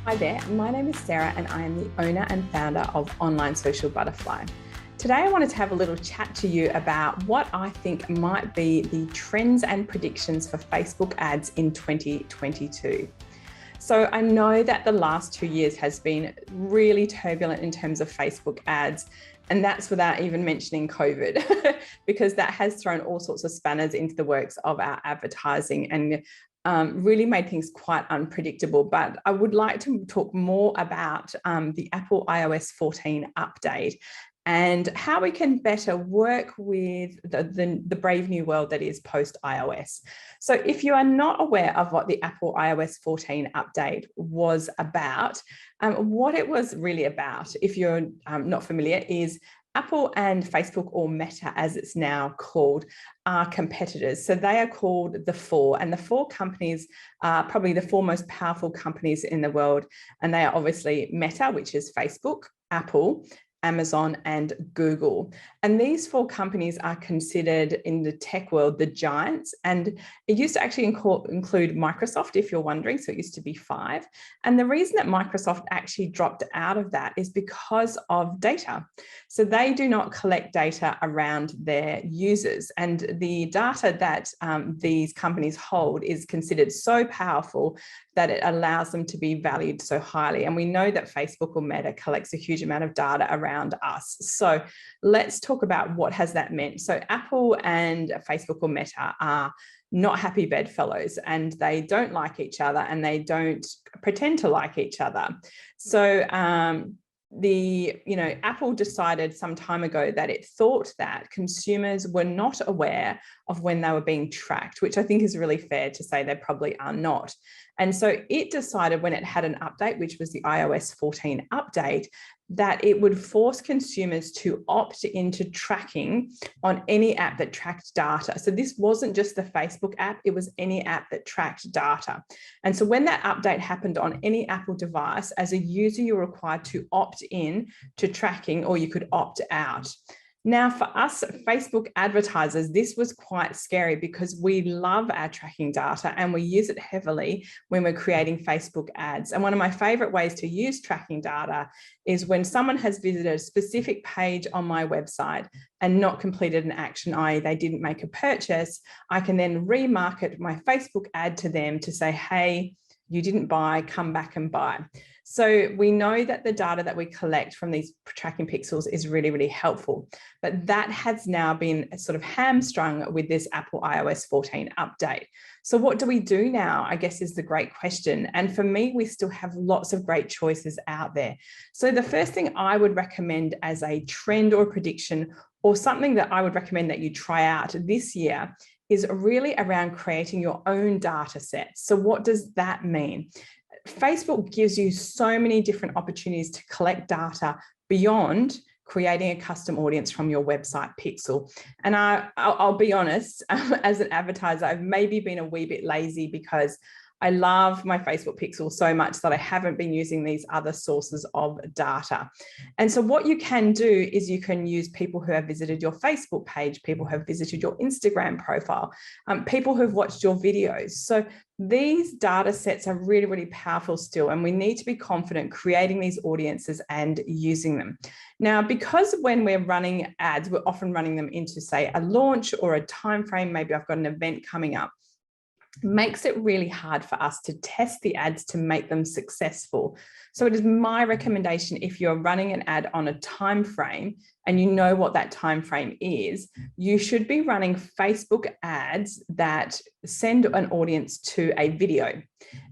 Hi there, my name is Sarah and I am the owner and founder of Online Social Butterfly. Today I wanted to have a little chat to you about what I think might be the trends and predictions for Facebook ads in 2022. So I know that the last 2 years has been really turbulent in terms of Facebook ads, and that's without even mentioning COVID, because that has thrown all sorts of spanners into the works of our advertising and really made things quite unpredictable. But I would like to talk more about the Apple iOS 14 update and how we can better work with the brave new world that is post iOS. So if you are not aware of what the Apple iOS 14 update was about, what it was really about, if you're not familiar, is Apple and Facebook, or Meta as it's now called, are competitors. So they are called the Four, and the four companies are probably the four most powerful companies in the world. And they are obviously Meta, which is Facebook, Apple, Amazon, and Google. And these four companies are considered in the tech world the giants. And it used to actually include Microsoft, if you're wondering. So it used to be five. And the reason that Microsoft actually dropped out of that is because of data. So they do not collect data around their users. And the data that these companies hold is considered so powerful that it allows them to be valued so highly. And we know that Facebook or Meta collects a huge amount of data around us. So let's talk about what has that meant. So Apple and Facebook or Meta are not happy bedfellows, and they don't like each other, and they don't pretend to like each other. So Apple decided some time ago that it thought that consumers were not aware of when they were being tracked, which I think is really fair to say they probably are not. And so it decided when it had an update, which was the iOS 14 update, that it would force consumers to opt into tracking on any app that tracked data. So this wasn't just the Facebook app, it was any app that tracked data. And so when that update happened on any Apple device, as a user, you're required to opt in to tracking, or you could opt out. Now, for us Facebook advertisers, this was quite scary because we love our tracking data and we use it heavily when we're creating Facebook ads. And one of my favorite ways to use tracking data is when someone has visited a specific page on my website and not completed an action, i.e. they didn't make a purchase, I can then remarket my Facebook ad to them to say, hey, you didn't buy, come back and buy. So we know that the data that we collect from these tracking pixels is really, really helpful. But that has now been sort of hamstrung with this Apple iOS 14 update. So what do we do now, I guess, is the great question. And for me, we still have lots of great choices out there. So the first thing I would recommend as a trend or prediction, or something that I would recommend that you try out this year, is really around creating your own data sets. So what does that mean? Facebook gives you so many different opportunities to collect data beyond creating a custom audience from your website pixel. And I'll be honest, as an advertiser, I've maybe been a wee bit lazy because I love my Facebook pixel so much that I haven't been using these other sources of data. And so what you can do is you can use people who have visited your Facebook page, people who have visited your Instagram profile, people who've watched your videos. So these data sets are really, really powerful still, and we need to be confident creating these audiences and using them. Now, because when we're running ads, we're often running them into, say, a launch or a time frame, maybe I've got an event coming up, makes it really hard for us to test the ads to make them successful. So it is my recommendation, if you're running an ad on a time frame and you know what that time frame is, you should be running Facebook ads that send an audience to a video,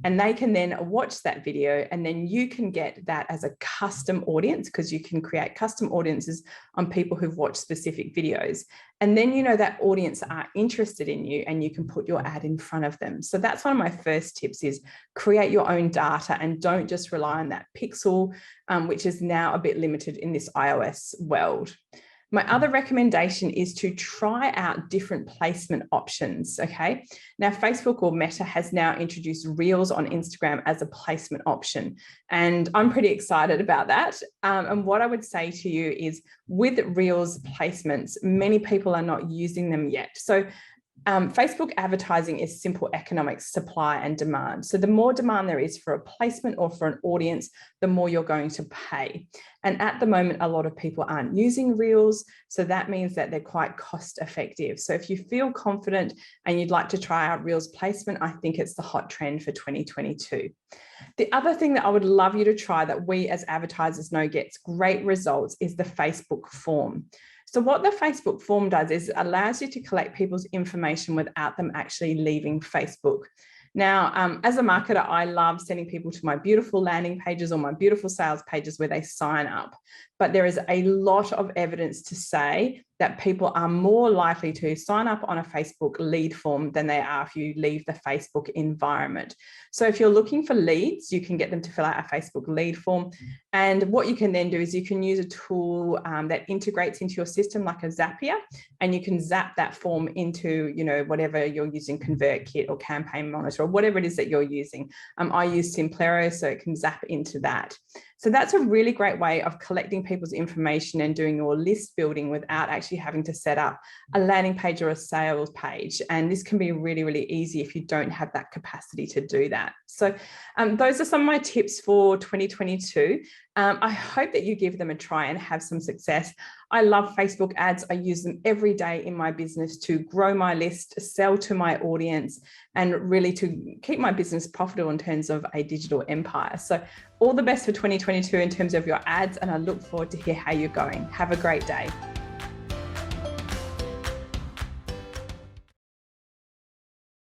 and they can then watch that video, and then you can get that as a custom audience, because you can create custom audiences on people who've watched specific videos. And then you know that audience are interested in you and you can put your ad in front of them. So that's one of my first tips, is create your own data and don't just rely on that pixel, which is now a bit limited in this iOS world. My other recommendation is to try out different placement options, okay? Now, Facebook or Meta has now introduced Reels on Instagram as a placement option, and I'm pretty excited about that. And what I would say to you is, with Reels placements, many people are not using them yet. So Facebook advertising is simple economics, supply and demand. So the more demand there is for a placement or for an audience, the more you're going to pay. And at the moment, a lot of people aren't using Reels. So that means that they're quite cost effective. So if you feel confident and you'd like to try out Reels placement, I think it's the hot trend for 2022. The other thing that I would love you to try that we as advertisers know gets great results is the Facebook form. So what the Facebook form does is allows you to collect people's information without them actually leaving Facebook. Now, as a marketer, I love sending people to my beautiful landing pages or my beautiful sales pages where they sign up. But there is a lot of evidence to say that people are more likely to sign up on a Facebook lead form than they are if you leave the Facebook environment. So if you're looking for leads, you can get them to fill out a Facebook lead form. And what you can then do is you can use a tool that integrates into your system like a Zapier, and you can zap that form into, whatever you're using, ConvertKit or Campaign Monitor or whatever it is that you're using. I use Simplero, so it can zap into that. So that's a really great way of collecting people's information and doing your list building without actually having to set up a landing page or a sales page. And this can be really, really easy if you don't have that capacity to do that. So those are some of my tips for 2022. I hope that you give them a try and have some success. I love Facebook ads. I use them every day in my business to grow my list, sell to my audience, and really to keep my business profitable in terms of a digital empire. So all the best for 2022 in terms of your ads, and I look forward to hear how you're going. Have a great day.